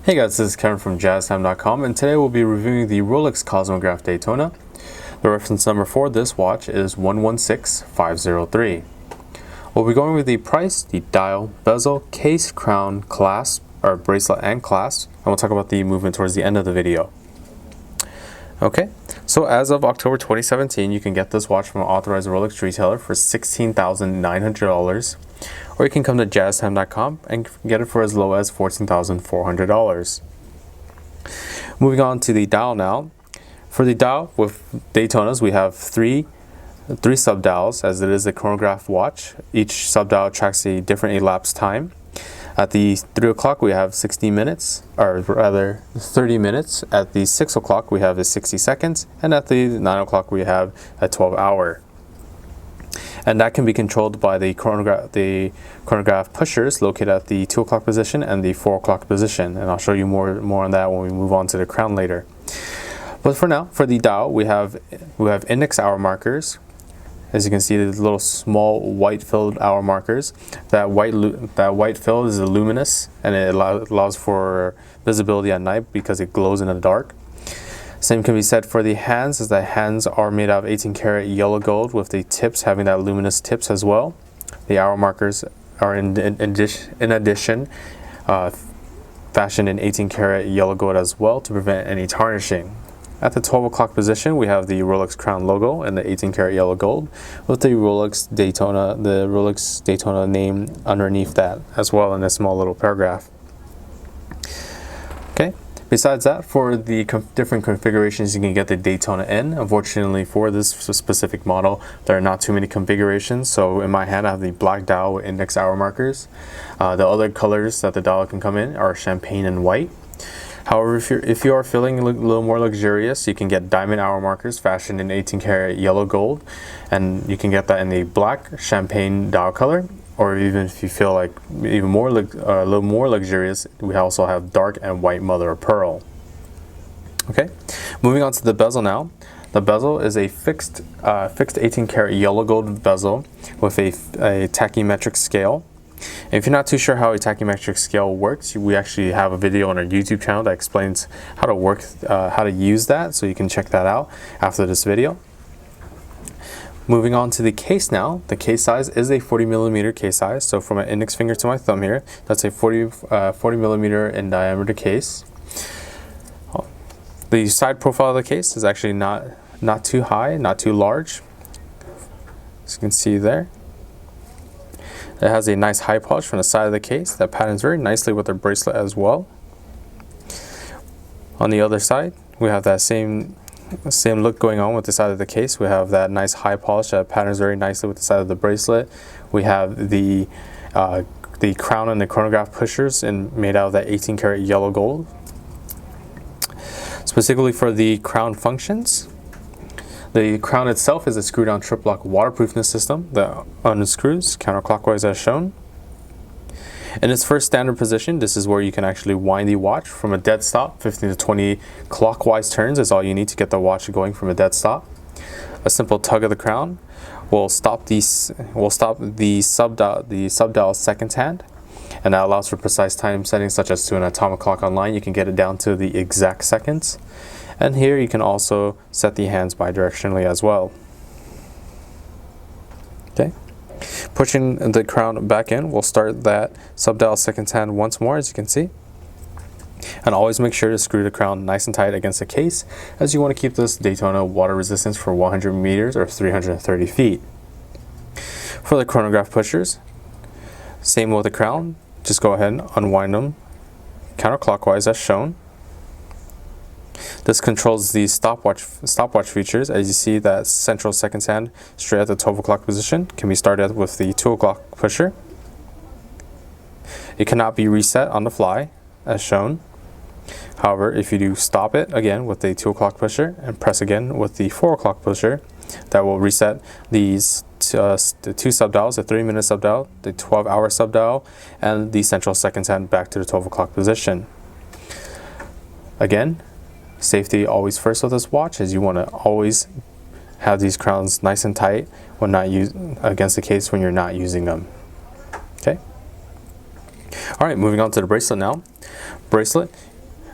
Hey guys, this is Kevin from JazTime.com, and today we'll be reviewing the Rolex Cosmograph Daytona. The reference number for this watch is 116503. We'll be going with the price, the dial, bezel, case, crown, clasp, or bracelet and clasp, and we'll talk about the movement towards the end of the video. Okay, so as of October 2017, you can get this watch from an authorized Rolex retailer for $16,900, or you can come to JazTime.com and get it for as low as $14,400. Moving on to the dial now. For the dial with Daytonas, we have three sub-dials, as it is a chronograph watch. Each sub-dial tracks a different elapsed time. At the 3 o'clock we have 60 minutes, or rather 30 minutes. At the 6 o'clock we have a 60 seconds, and at the 9 o'clock we have a 12 hour. And that can be controlled by the chronograph pushers located at the 2 o'clock position and the 4 o'clock position. And I'll show you more on that when we move on to the crown later. But for now, for the dial, we have index hour markers. As you can see, the little small white filled hour markers. That white fill is luminous, and it allows for visibility at night because it glows in the dark. Same can be said for the hands, as the hands are made out of 18 karat yellow gold, with the tips having that luminous tips as well. The hour markers are in addition fashioned in 18 karat yellow gold as well to prevent any tarnishing. At the 12 o'clock position, we have the Rolex crown logo and the 18 karat yellow gold, with the Rolex Daytona name underneath that as well in a small little paragraph. Okay. Besides that, for the different configurations you can get the Daytona in, unfortunately for this specific model, there are not too many configurations. So in my hand I have the black dial with index hour markers. The other colors that the dial can come in are champagne and white. However, if you are feeling a little more luxurious, you can get diamond hour markers fashioned in 18 karat yellow gold, and you can get that in the black champagne dial color. Or even if you feel like a little more luxurious, we also have dark and white mother of pearl. Okay, moving on to the bezel now. The bezel is a fixed 18 karat yellow gold bezel with a tachymetric scale. And if you're not too sure how a tachymetric scale works, we actually have a video on our YouTube channel that explains how to use that, so you can check that out after this video. Moving on to the case now. The case size is a 40mm case size. So from my index finger to my thumb here, that's a 40mm in diameter case. The side profile of the case is actually not too high, not too large. As you can see there. It has a nice high polish from the side of the case that patterns very nicely with the bracelet as well. On the other side, we have that same look going on with the side of the case. We have that nice high polish that patterns very nicely with the side of the bracelet. We have the crown and the chronograph pushers made out of that 18 karat yellow gold. Specifically for the crown functions, the crown itself is a screw-down trip-lock waterproofness system that unscrews counterclockwise as shown. In its first standard position, this is where you can actually wind the watch from a dead stop. 15 to 20 clockwise turns is all you need to get the watch going from a dead stop. A simple tug of the crown will stop the sub-dial seconds hand, and that allows for precise time settings such as to an atomic clock online. You can get it down to the exact seconds. And here you can also set the hands bidirectionally as well. Okay. Pushing the crown back in, we'll start that sub-dial seconds hand once more, as you can see. And always make sure to screw the crown nice and tight against the case, as you want to keep this Daytona water resistance for 100 meters or 330 feet. For the chronograph pushers, same with the crown. Just go ahead and unwind them counterclockwise as shown. This controls the stopwatch features. As you see, that central seconds hand straight at the 12 o'clock position can be started with the 2 o'clock pusher. It cannot be reset on the fly as shown. However, if you do stop it again with the 2 o'clock pusher and press again with the 4 o'clock pusher, that will reset these the two sub-dials, the 3-minute sub-dial, the 12-hour sub-dial, and the central seconds hand back to the 12 o'clock position. Again, safety always first with this watch, as you want to always have these crowns nice and tight when not against the case when you're not using them. Okay. All right, moving on to the bracelet now. Bracelet,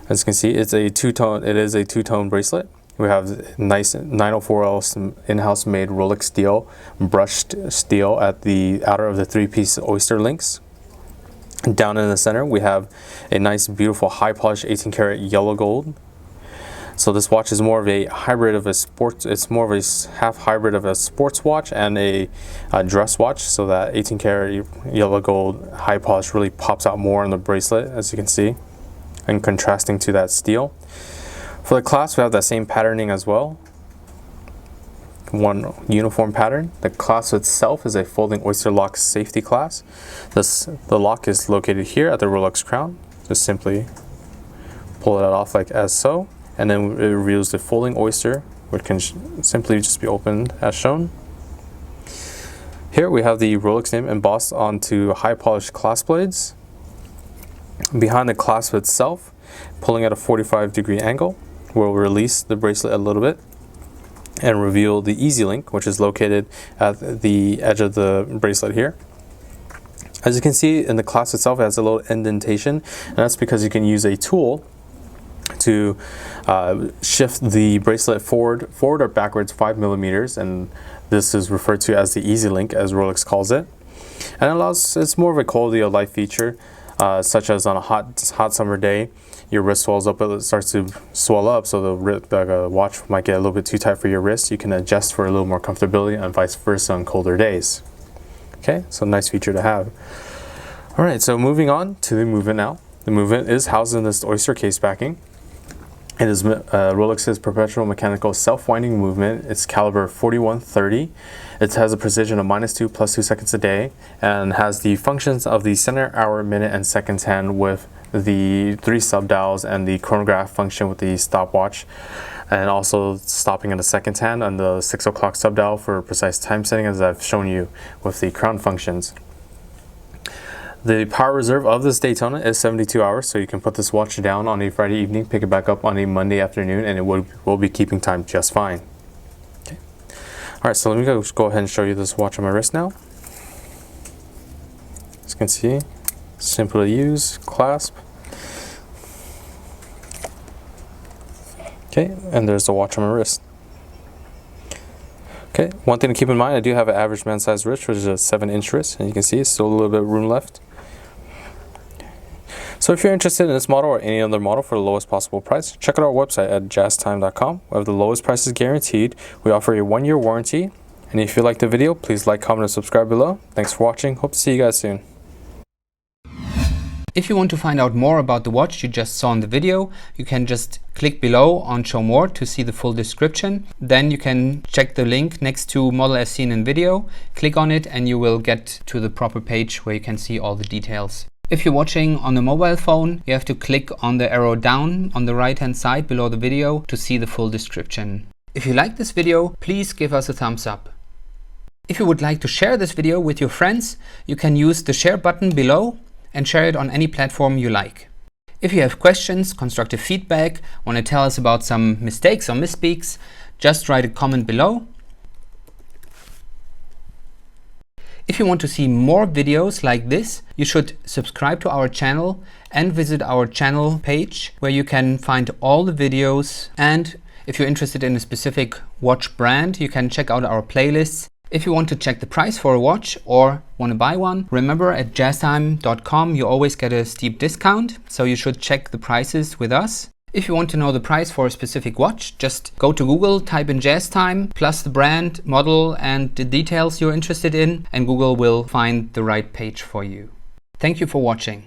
As you can see, it's a two-tone. It is a two-tone bracelet. We have nice 904L in-house made Rolex steel, brushed steel at the outer of the three-piece Oyster links. Down in the center, we have a nice, beautiful, high-polished 18-karat yellow gold. So this watch is more of a hybrid of a sports. It's more of a half hybrid of a sports watch and a dress watch. So that 18-karat yellow gold high polish really pops out more on the bracelet, as you can see, and contrasting to that steel. For the clasp, we have that same patterning as well. One uniform pattern. The clasp itself is a folding Oyster lock safety clasp. The lock is located here at the Rolex crown. Just simply pull it off like as so, and then it reveals the folding Oyster, which can simply just be opened as shown. Here we have the Rolex name embossed onto high polished clasp blades. Behind the clasp itself, pulling at a 45-degree angle, we'll release the bracelet a little bit and reveal the easy link, which is located at the edge of the bracelet here. As you can see, in the clasp itself, it has a little indentation, and that's because you can use a tool to shift the bracelet forward or backwards 5 millimeters, and this is referred to as the easy link, as Rolex calls it. And it's more of a quality of life feature, such as on a hot summer day, your wrist swells up, it starts to swell up, so the watch might get a little bit too tight for your wrist. You can adjust for a little more comfortability, and vice versa on colder days. Okay, so nice feature to have. All right, so moving on to the movement now. The movement is housed in this Oyster case backing. It is Rolex's perpetual mechanical self-winding movement. It's caliber 4130. It has a precision of -2 + 2 seconds a day, and has the functions of the center, hour, minute, and seconds hand with the 3 sub-dials and the chronograph function with the stopwatch, and also stopping in the seconds hand and the 6 o'clock sub-dial for precise time setting, as I've shown you with the crown functions. The power reserve of this Daytona is 72 hours, so you can put this watch down on a Friday evening, pick it back up on a Monday afternoon, and it will be keeping time just fine. Okay. All right, so let me go ahead and show you this watch on my wrist now. As you can see, simple to use, clasp. Okay, and there's the watch on my wrist. Okay, one thing to keep in mind, I do have an average man size wrist, which is a 7-inch wrist, and you can see it's still a little bit of room left. So if you're interested in this model or any other model for the lowest possible price, check out our website at JazTime.com. We have the lowest prices guaranteed. We offer a 1-year warranty. And if you liked the video, please like, comment, and subscribe below. Thanks for watching. Hope to see you guys soon. If you want to find out more about the watch you just saw in the video, you can just click below on Show More to see the full description. Then you can check the link next to Model as seen in video, click on it, and you will get to the proper page where you can see all the details. If you're watching on a mobile phone, you have to click on the arrow down on the right hand side below the video to see the full description. If you like this video, please give us a thumbs up. If you would like to share this video with your friends, you can use the share button below and share it on any platform you like. If you have questions, constructive feedback, want to tell us about some mistakes or misspeaks, just write a comment below. If you want to see more videos like this, you should subscribe to our channel and visit our channel page where you can find all the videos. And if you're interested in a specific watch brand, you can check out our playlists. If you want to check the price for a watch or want to buy one, remember at JazTime.com you always get a steep discount, so you should check the prices with us. If you want to know the price for a specific watch, just go to Google, type in JazTime, plus the brand, model, and the details you're interested in, and Google will find the right page for you. Thank you for watching.